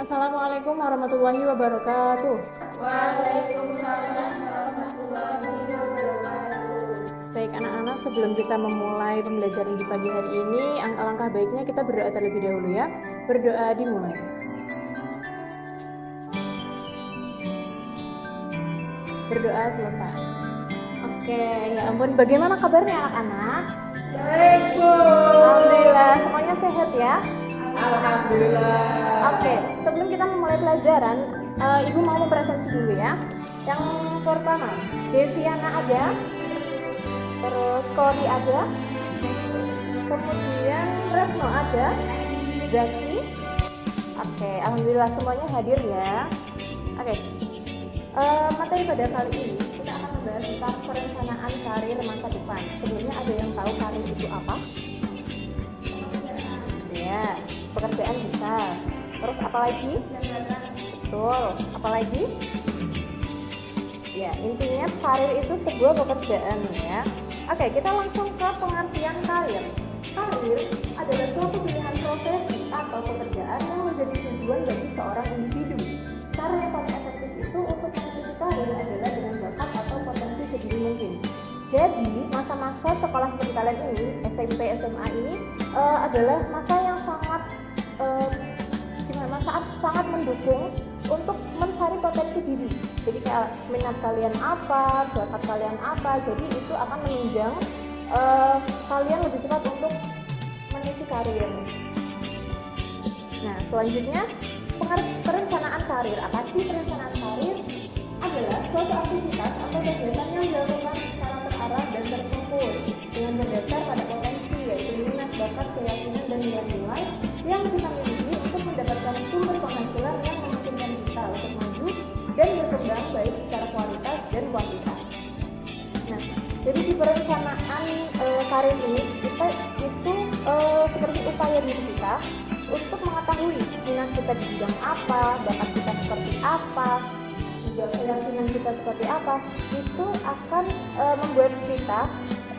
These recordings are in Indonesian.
Assalamualaikum warahmatullahi wabarakatuh. Waalaikumsalam warahmatullahi wabarakatuh. Baik anak-anak, sebelum kita memulai pembelajaran di pagi hari ini, alangkah baiknya kita berdoa terlebih dahulu ya. Berdoa dimulai. Berdoa selesai. Oke, ya ampun, bagaimana kabarnya anak-anak? Baik, Bu. Alhamdulillah, semuanya sehat ya? Alhamdulillah. Oke, sebelum kita memulai pelajaran, Ibu mau mempresentasi dulu ya. Yang pertama, Deviana aja, terus Kori aja, kemudian Retno aja, Zaki. Oke, alhamdulillah semuanya hadir ya. Oke, materi pada kali ini kita akan membahas tentang perencanaan karir masa depan. Sebelumnya ada yang tahu karir itu apa? Ya, pekerjaan bisa. Terus apa lagi? Betul. Apa lagi? Ya, intinya karir itu sebuah pekerjaan ya. Oke, kita langsung ke pengertian karir. Karir adalah suatu pilihan profesi atau pekerjaan yang menjadi tujuan bagi seorang individu. Cara yang paling efektif itu untuk menentukan karir adalah dengan bakat atau potensi sedini mungkin. Jadi masa-masa sekolah seperti kalian ini, SMP, SMA ini adalah masa yang sangat mendukung untuk mencari potensi diri. Jadi kayak minat kalian apa, bakat kalian apa, jadi itu akan menunjang kalian lebih cepat untuk meniti karir. Nah, selanjutnya perencanaan karir. Apa sih perencanaan karir? Adalah suatu aktivitas atau kegiatan yang dilakukan secara terarah dan terfokus dengan berdasar pada potensi, yaitu minat, bakat, keyakinan, dan nilai-nilai yang kita miliki untuk mendapatkan sumber penghasilan yang memungkinkan kita untuk maju dan berkembang baik secara kualitas dan kuantitas. Nah, jadi di perencanaan karir ini kita itu seperti upaya diri kita untuk mengetahui minat kita di bidang apa, bakat kita seperti apa, juga keyakinan kita seperti apa, itu akan membuat kita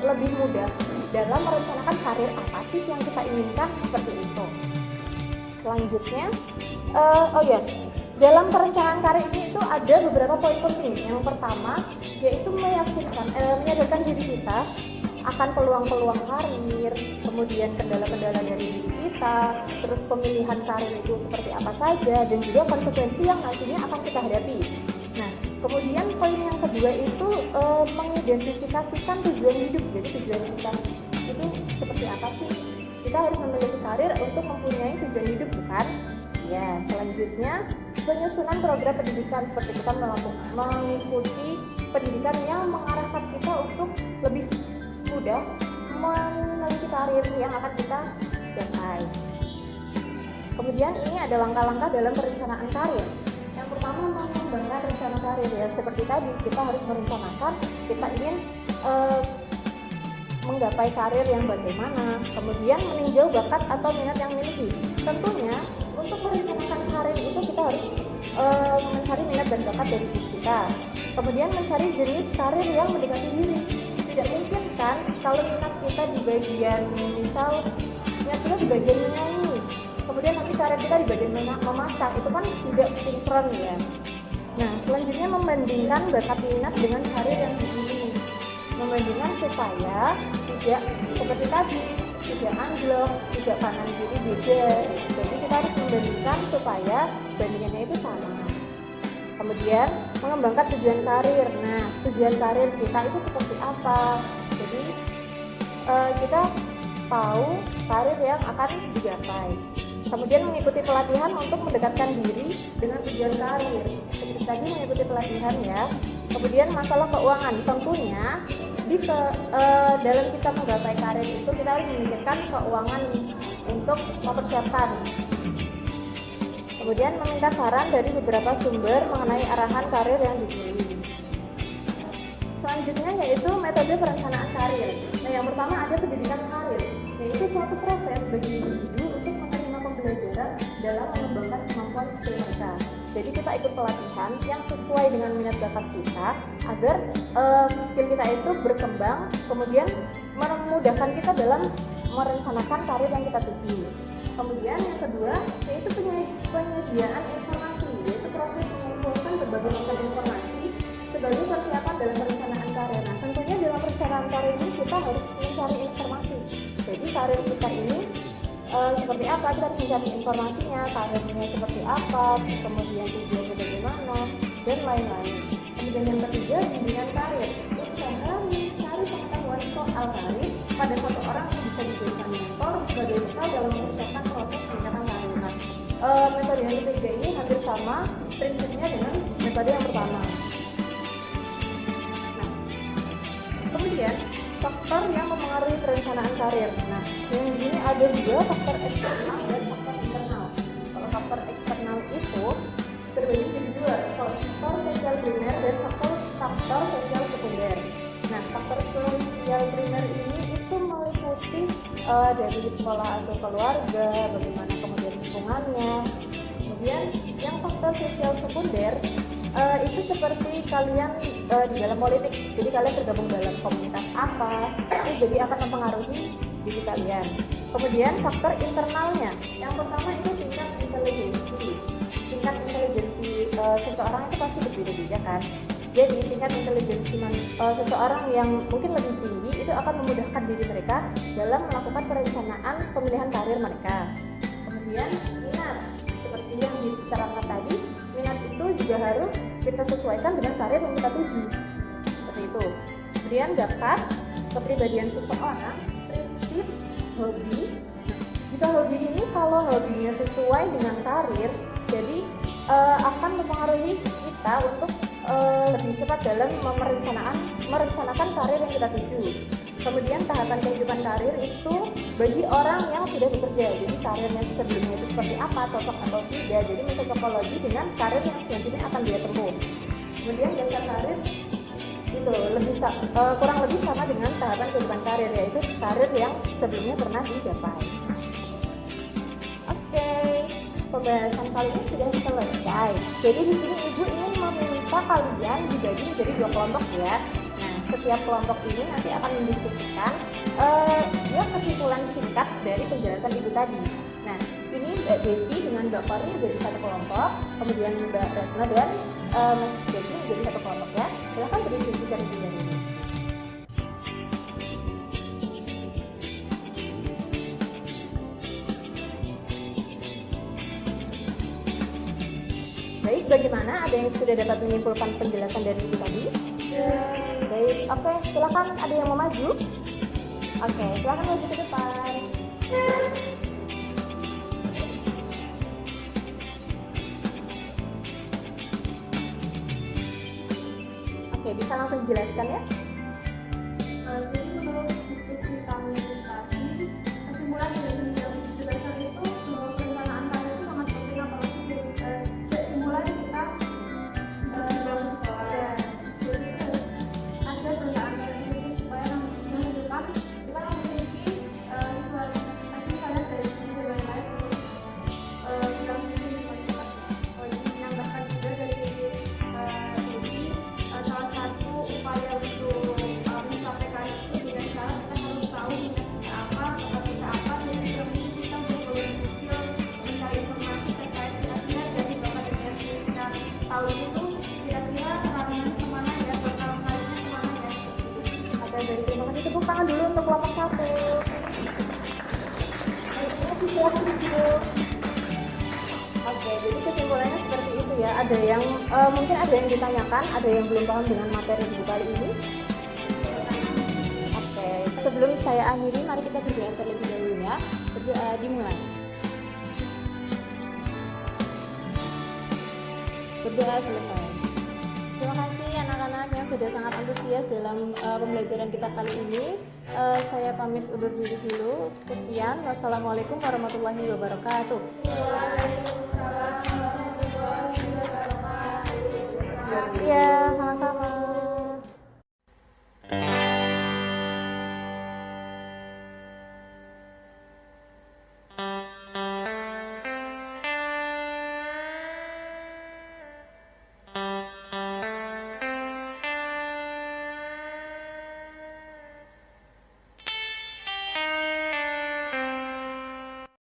lebih mudah dalam merencanakan karir apa sih yang kita inginkan seperti itu. Selanjutnya, dalam perencanaan karir ini itu ada beberapa poin penting. Yang pertama yaitu menyadarkan diri kita akan peluang-peluang karir, kemudian kendala-kendala dari diri kita, terus pemilihan karir itu seperti apa saja, dan juga konsekuensi yang nantinya akan kita hadapi. Nah, kemudian poin yang kedua itu mengidentifikasikan tujuan hidup. Jadi tujuan kita itu seperti apa sih? Kita harus memiliki karir untuk mempunyai tujuan hidup, bukan? Ya, selanjutnya penyusunan program pendidikan, seperti kita mengikuti pendidikan yang mengarahkan kita untuk lebih mudah meneliti karir yang akan kita capai. Kemudian ini ada langkah-langkah dalam perencanaan karir. Yang pertama, mengembangkan rencana karir ya. Seperti tadi, kita harus merencanakan kita ingin menggapai karir yang bagaimana, kemudian meninjau bakat atau minat yang miliki. Tentunya untuk merencanakan karir itu kita harus mencari minat dan bakat dari diri kita, kemudian mencari jenis karir yang mendekati diri. Tidak mungkin kan kalau minat kita di bagian minat kita di bagian menyanyi, kemudian nanti karir kita di bagian memasak, itu kan tidak sinkron ya. Nah, selanjutnya membandingkan bakat minat dengan karir yang dipilih. Membandingkan supaya tidak seperti tadi, tidak anjlok, tidak kanan kiri beda. Jadi kita harus membandingkan supaya bandingannya itu sama. Kemudian mengembangkan tujuan karir. Nah, tujuan karir kita itu seperti apa? Jadi kita tahu karir yang akan digapai. Kemudian mengikuti pelatihan untuk mendekatkan diri dengan tujuan karir. Seperti tadi mengikuti pelatihan ya. Kemudian masalah keuangan, tentunya dalam kita menggapai karir itu kita harus memikirkan keuangan untuk mempersiapkan. Kemudian meminta saran dari beberapa sumber mengenai arahan karir yang dipilih. Selanjutnya yaitu metode perencanaan karir. Nah, yang pertama ada pendidikan karir, yaitu suatu proses bagi individu untuk menerima pembelajaran dalam mengembangkan kemampuan skill mereka. Jadi kita ikut pelatihan yang sesuai dengan minat bakat kita agar skill kita itu berkembang, kemudian memudahkan kita dalam merencanakan karir yang kita tuju. Kemudian yang kedua yaitu penyediaan informasi, yaitu proses mengumpulkan berbagai macam informasi sebagai persiapan dalam perencanaan karir. Nah, tentunya dalam perencanaan karir ini kita harus mencari informasi. Jadi karir kita ini seperti apa, kita harus mencari informasinya, karirnya seperti apa, kemudian tujuannya bagaimana, dan lain-lain. Kemudian yang ketiga, bimbingan karir, usaha mencari pengetahuan soal karir pada satu orang yang bisa dijadikan mentor sebagai bekal dalam mempersiapkan proses peningkatan karir. Nah, metode yang ketiga ini hampir sama prinsipnya dengan metode yang pertama. Nah, kemudian faktor yang mempengaruhi perencanaan karir. Nah, yang di sini ada dua, faktor eksternal dan faktor internal. Kalau faktor eksternal itu terbagi menjadi dua, faktor sosial primer dan faktor sosial sekunder. Nah, faktor sosial primer ini itu meliputi dari pola asuh keluarga, bagaimana kemudian lingkungannya. Kemudian yang faktor sosial sekunder itu seperti kalian di dalam politik, jadi kalian tergabung dalam komunitas apa, itu jadi akan mempengaruhi diri kalian. Kemudian faktor internalnya, yang pertama itu tingkat intelijensi seseorang itu pasti berbeda-beda kan. Jadi tingkat intelijensi seseorang yang mungkin lebih tinggi itu akan memudahkan diri mereka dalam melakukan perencanaan pemilihan karir mereka. Kemudian minat, seperti yang diterangkan tadi, minat itu juga harus kita sesuaikan dengan karir yang kita tuju, seperti itu. Kemudian bakat, kepribadian seseorang, prinsip, hobi. Jika hobi ini kalau hobinya sesuai dengan karir, jadi akan mempengaruhi kita untuk lebih cepat dalam merencanakan karir yang kita tuju. Kemudian tahapan kehidupan karir itu bagi orang yang sudah bekerja, jadi karirnya sebelumnya itu seperti apa, cocok atau tidak, jadi mencocokologi dengan karir yang selanjutnya akan dia tempuh. Kemudian dasar karir itu kurang lebih sama dengan tahapan kehidupan karir, yaitu karir yang sebelumnya pernah dicapai. Oke, pembahasan kali ini sudah selesai. Jadi di sini Ibu ingin meminta kalian dibagi menjadi 2 kelompok ya. Nah, setiap kelompok ini nanti akan mendiskusikan kesimpulan singkat dari penjelasan Ibu tadi. Nah, ini Mbak Devi dengan Mbak Kori menjadi satu kelompok, kemudian Mbak Retno dan Mas Devi menjadi satu kelompok ya. Silahkan berdiskusi terlebih dahulu. Baik, bagaimana? Ada yang sudah dapat menyimpulkan penjelasan dari Ibu tadi? Baik, oke, silakan. Ada yang mau maju? Oke, silakan maju ke depan. Oke, bisa langsung dijelaskan ya? Jadi menurut diskusi kami tadi, kesimpulan dari penjelasan itu bahwa perencanaan karir itu sangat penting, apalagi sejak dimulai kita dalam sekolah. Jadi harus ada perencanaan karir itu supaya nanti ke depan kita memiliki suatu tadi saya dari segi lain-lain untuk bidang pendidikan kita. Ini menambahkan juga dari jadi salah satu upaya untuk mencapai karir itu dengan cara kita harus tahu minat kita apa, bakat kita apa, dan juga mungkin kita mulai kecil mencari informasi terkait kira-kira dari bakat dan minat yang kita tahu itu kira-kira arahnya kemana ya, bakal menariknya kemana ya, seperti itu. Oke, dari terima kasih. Tepuk tangan dulu untuk kelompok 1. Terima kasih, silakan Ibu. Oke, jadi kesimpulannya seperti itu ya. Ada yang mungkin ada yang ditanyakan, ada yang belum paham dengan materi Ibu kali ini. Oke, sebelum saya akhiri, mari kita berdoa terlebih dahulu ya. Berdoa dimulai. Berdoa selesai. Terima kasih anak-anak yang sudah sangat antusias dalam pembelajaran kita kali ini. Saya pamit undur diri dulu. Sekian. Wassalamualaikum warahmatullahi wabarakatuh. Waalaikumsalam warahmatullahi wabarakatuh. Iya, sama-sama.